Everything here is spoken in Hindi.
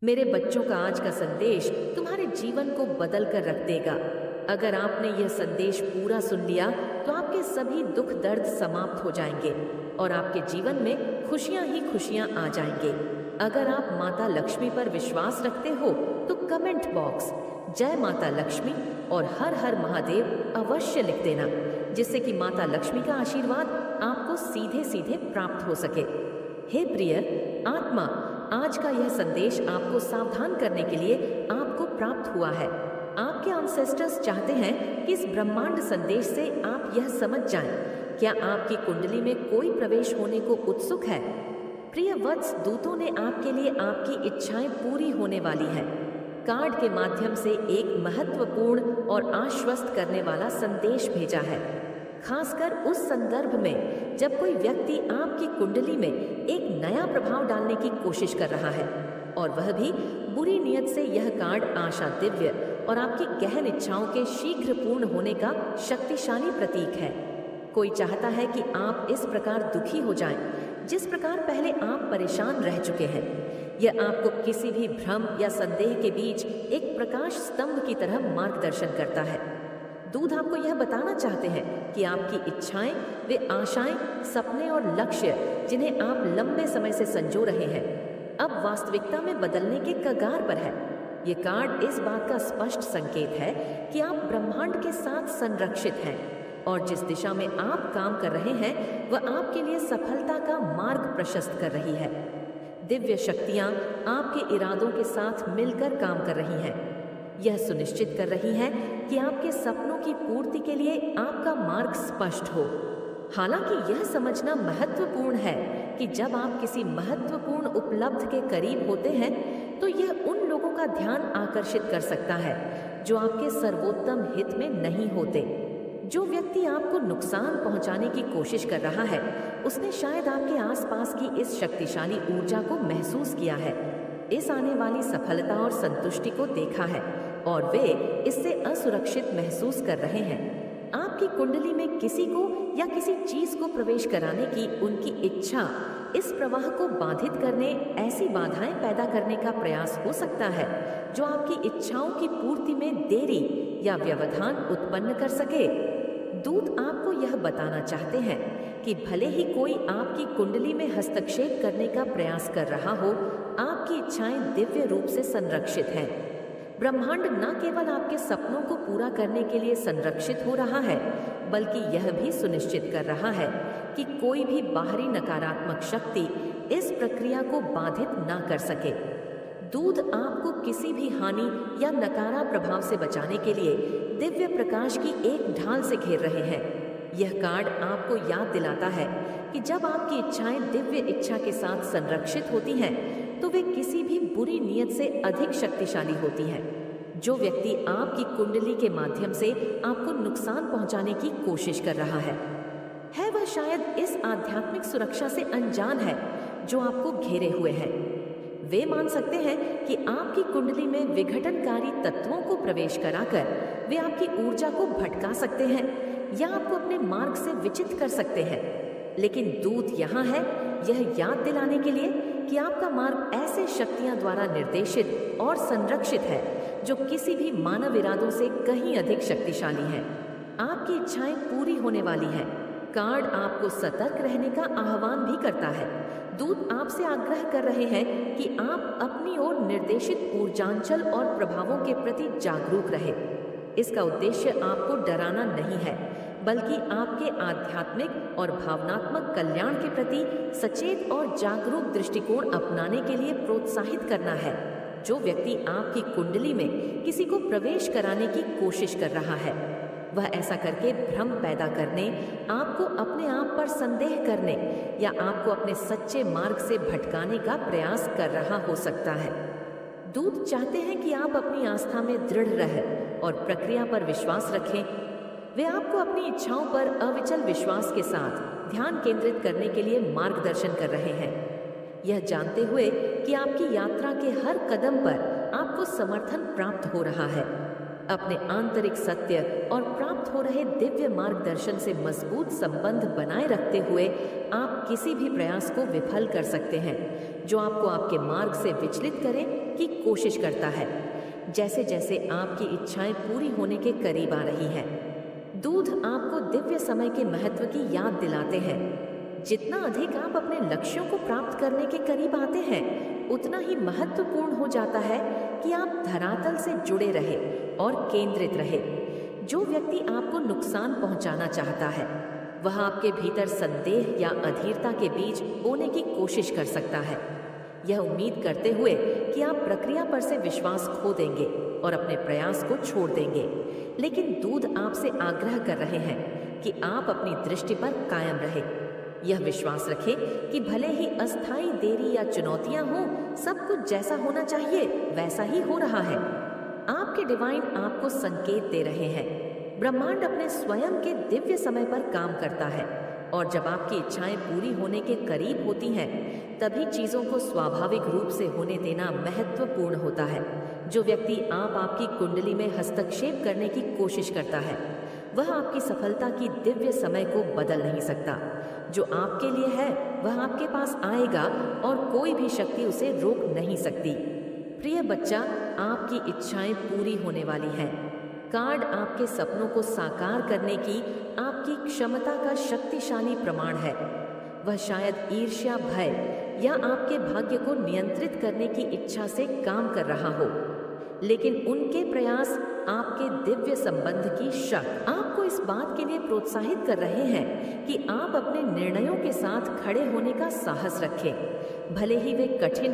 मेरे बच्चों का आज का संदेश तुम्हारे जीवन को बदल कर रख देगा। अगर आपने यह संदेश पूरा सुन लिया तो आपके सभी दुख दर्द समाप्त हो जाएंगे और आपके जीवन में खुशियां ही खुशियां आ जाएंगे। अगर आप माता लक्ष्मी पर विश्वास रखते हो तो कमेंट बॉक्स जय माता लक्ष्मी और हर हर महादेव अवश्य लिख देना, जिससे कि माता लक्ष्मी का आशीर्वाद आपको सीधे सीधे प्राप्त हो सके। हे प्रिय आत्मा, आज का यह संदेश आपको सावधान करने के लिए आपको प्राप्त हुआ है। आपके एंसेस्टर्स चाहते हैं कि इस ब्रह्मांड संदेश से आप यह समझ जाएं, क्या आपकी कुंडली में कोई प्रवेश होने को उत्सुक है? प्रिय वत्स, दूतों ने आपके लिए आपकी इच्छाएं पूरी होने वाली है। कार्ड के माध्यम से एक महत्वपूर्ण और आश्वस्त करने वाला संदेश भेजा है, खासकर उस संदर्भ में जब कोई व्यक्ति आपकी कुंडली में एक नया प्रभाव डालने की कोशिश कर रहा है, और वह भी बुरी नीयत से। यह कार्ड आशा, दिव्य और आपकी गहन इच्छाओं के शीघ्र पूर्ण होने का शक्तिशाली प्रतीक है। कोई चाहता है कि आप इस प्रकार दुखी हो जाएं, जिस प्रकार पहले आप परेशान रह चुके हैं। यह आपको किसी भी भ्रम या संदेह के बीच एक प्रकाश स्तंभ की तरह मार्गदर्शन करता है। दूध आपको यह बताना चाहते हैं कि आपकी इच्छाएं, वे आशाएं, सपने और लक्ष्य जिन्हें आप लंबे समय से संजो रहे हैं, अब वास्तविकता में बदलने के कगार पर है। ये कार्ड इस बात का स्पष्ट संकेत है कि आप ब्रह्मांड के साथ संरक्षित हैं और जिस दिशा में आप काम कर रहे हैं वह आपके लिए सफलता का मार्ग प्रशस्त कर रही है। दिव्य शक्तियां आपके इरादों के साथ मिलकर काम कर रही हैं। यह सुनिश्चित कर रही है कि आपके सपनों की पूर्ति के लिए आपका मार्ग स्पष्ट हो। हालांकि यह समझना महत्वपूर्ण है कि जब आप किसी महत्वपूर्ण उपलब्धि के करीब होते हैं तो यह उन लोगों का ध्यान आकर्षित कर सकता है जो आपके सर्वोत्तम हित में नहीं होते। जो व्यक्ति आपको नुकसान पहुंचाने की कोशिश कर रहा है, उसने शायद आपके आसपास की इस शक्तिशाली ऊर्जा को महसूस किया है, इस आने वाली सफलता और संतुष्टि को देखा है और वे इससे असुरक्षित महसूस कर रहे हैं। आपकी कुंडली में किसी को या किसी चीज को प्रवेश कराने की उनकी इच्छा इस प्रवाह को बाधित करने, ऐसी बाधाएं पैदा करने का प्रयास हो सकता है जो आपकी इच्छाओं की पूर्ति में देरी या व्यवधान उत्पन्न कर सके। दूत आपको यह बताना चाहते हैं कि भले ही कोई आपकी कुंडली में हस्तक्षेप करने का प्रयास कर रहा हो, आपकी इच्छाएं दिव्य रूप से संरक्षित हैं। ब्रह्मांड न केवल आपके सपनों को पूरा करने के लिए संरक्षित हो रहा है, बल्कि यह भी सुनिश्चित कर रहा है कि कोई भी बाहरी नकारात्मक शक्ति इस प्रक्रिया को बाधित न कर सके। दूध आपको किसी भी हानि या नकारा प्रभाव से बचाने के लिए दिव्य प्रकाश की एक ढाल से घेर रहे हैं। यह कार्ड आपको याद दिलाता है कि जब आपकी इच्छाएं दिव्य इच्छा के साथ संरक्षित होती हैं तो वे किसी भी बुरी नीयत से अधिक शक्तिशाली होती हैं। जो व्यक्ति आपकी कुंडली के माध्यम से आपको नुकसान पहुंचाने की कोशिश कर रहा है वह शायद इस आध्यात्मिक सुरक्षा से अनजान है जो आपको घेरे हुए है। वे मान सकते हैं कि आपकी कुंडली में विघटनकारी तत्वों को प्रवेश कराकर वे आपकी ऊर्जा को भटका सकते हैं या आपको अपने मार्ग से विचित कर सकते हैं। लेकिन दूत यहाँ है यह याद दिलाने के लिए कि आपका मार्ग ऐसे शक्तियां द्वारा निर्देशित और संरक्षित है जो किसी भी मानव इरादों से कहीं अधिक शक्तिशाली हैं। आपकी इच्छाएं पूरी होने वाली हैं। कार्ड आपको सतर्क रहने का आह्वान भी करता है। दूत आपसे आग्रह कर रहे हैं कि आप अपनी ओर निर्देशित ऊर्जांचल और प्रभावों के प्रति जागरूक रहे। इसका उद्देश्य आपको डराना नहीं है, बल्कि आपके आध्यात्मिक और भावनात्मक कल्याण के प्रति सचेत और जागरूक दृष्टिकोण अपनाने के लिए प्रोत्साहित करना है। जो व्यक्ति आपकी कुंडली में किसी को प्रवेश कराने की कोशिश कर रहा है, वह ऐसा करके भ्रम पैदा करने, आपको अपने आप पर संदेह करने या आपको अपने सच्चे मार्ग से भटकाने का प्रयास कर रहा हो सकता है। दूत चाहते हैं कि आप अपनी आस्था में दृढ़ रहें और प्रक्रिया पर विश्वास रखें। वे आपको अपनी इच्छाओं पर अविचल विश्वास के साथ ध्यान केंद्रित करने के लिए मार्गदर्शन कर रहे हैं, यह जानते हुए कि आपकी यात्रा के हर कदम पर आपको समर्थन प्राप्त हो रहा है। अपने आंतरिक सत्य और प्राप्त हो रहे दिव्य मार्गदर्शन से मजबूत संबंध बनाए रखते हुए आप किसी भी प्रयास को विफल कर सकते हैं जो आपको आपके मार्ग से विचलित करे की कोशिश करता है। जैसे जैसे आपकी इच्छाएं पूरी होने के करीब आ रही हैं, दूध आपको दिव्य समय के महत्व की याद दिलाते हैं। जितना अधिक आप अपने लक्ष्यों को प्राप्त करने के करीब आते हैं, उतना ही महत्वपूर्ण हो जाता है कि आप धरातल से जुड़े रहे और केंद्रित रहे। जो व्यक्ति आपको नुकसान पहुंचाना चाहता है, वह आपके भीतर संदेह या अधीरता के बीच बोने की कोशिश कर सकता है, यह उम्मीद करते हुए कि आप प्रक्रिया पर से विश्वास खो देंगे और अपने प्रयास को छोड़ देंगे। लेकिन दूध आपसे आग्रह कर रहे हैं कि आप अपनी दृष्टि पर कायम रहे। यह विश्वास रखें कि भले ही अस्थायी देरी या चुनौतियां हों, सब कुछ जैसा होना चाहिए वैसा ही हो रहा है। आपके डिवाइन आपको संकेत दे रहे हैं। ब्रह्मांड अपने स्वयं के दिव्य समय पर काम करता है और जब आपकी इच्छाएं पूरी होने के करीब होती हैं, तभी चीजों को स्वाभाविक रूप से होने देना महत्वपूर्ण होता है। जो व्यक्ति आपकी कुंडली में हस्तक्षेप करने की कोशिश करता है, वह आपकी सफलता की दिव्य समय को बदल नहीं सकता। जो आपके लिए है वह आपके पास आएगा और कोई भी शक्ति उसे रोक नहीं सकती। प्रिय बच्चा, आपकी इच्छाएं पूरी होने वाली हैं। कार्ड आपके सपनों को साकार करने की आपकी क्षमता का शक्तिशाली प्रमाण है। वह शायद ईर्ष्या, भय या आपके भाग्य को नियंत्रित करने की इच्छा से काम कर रहा हो, लेकिन उनके प्रयास आपके दिव्य संबंध की शक आपको इस बात के लिए प्रोत्साहित कर रहे हैं कि आप अपने निर्णयों के साथ खड़े होने का साहस रखें, भले ही वे कठिन